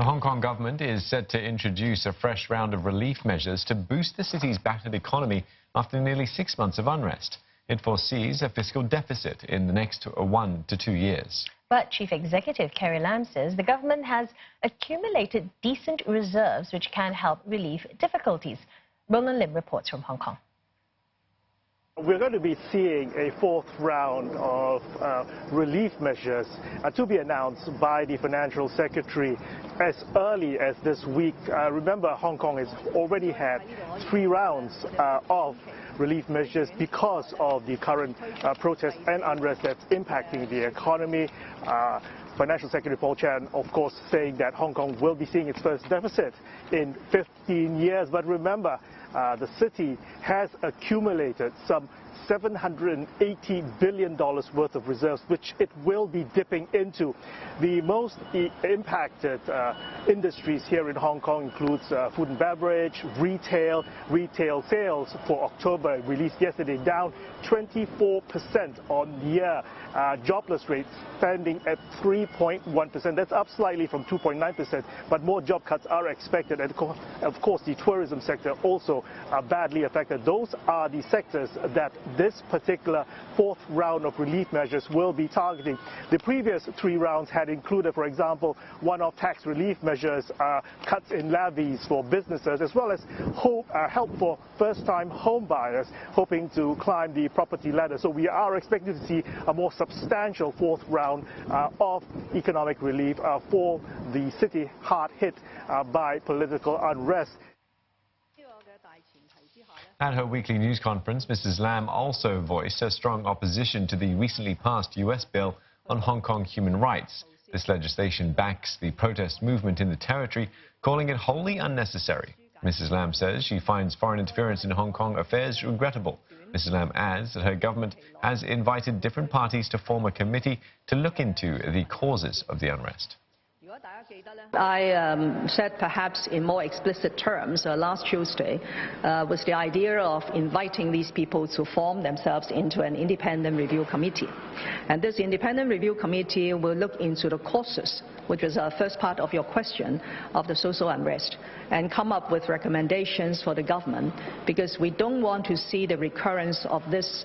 The Hong Kong government is set to introduce a fresh round of relief measures to boost the city's battered economy after nearly 6 months of unrest. It foresees a fiscal deficit in the next 1 to 2 years. But Chief Executive Carrie Lam says the government has accumulated decent reserves which can help relieve difficulties. Roland Lim reports from Hong Kong. We're going to be seeing a fourth round of relief measures to be announced by the Financial Secretary as early as this week. Remember, Hong Kong has already had 3 rounds of relief measures because of the current protests and unrest that's impacting the economy. Financial Secretary Paul Chan, of course, saying that Hong Kong will be seeing its first deficit in 15 years. But remember, the city has accumulated some $780 billion worth of reserves, which it will be dipping into. The most impacted industries here in Hong Kong includes food and beverage, retail. Retail sales for October released yesterday down 24% on year. Jobless rate standing at 3.1%. That's up slightly from 2.9%, but more job cuts are expected. And of course, the tourism sector also badly affected. Those are the sectors that this particular fourth round of relief measures will be targeting. The previous 3 rounds had included, for example, one-off tax relief measures, cuts in levies for businesses, as well as help for first-time home buyers hoping to climb the property ladder. So we are expecting to see a more substantial fourth round of economic relief for the city hard hit by political unrest. At her weekly news conference, Mrs. Lam also voiced her strong opposition to the recently passed US bill on Hong Kong human rights. This legislation backs the protest movement in the territory, calling it wholly unnecessary. Mrs. Lam says she finds foreign interference in Hong Kong affairs regrettable. Mrs. Lam adds that her government has invited different parties to form a committee to look into the causes of the unrest. I said perhaps in more explicit terms last Tuesday was the idea of inviting these people to form themselves into an independent review committee. And this independent review committee will look into the causes, which was the first part of your question, of the social unrest, and come up with recommendations for the government, because we don't want to see the recurrence of this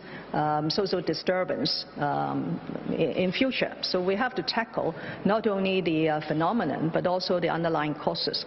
social disturbance in future. So we have to tackle not only the phenomenon, but also the underlying causes.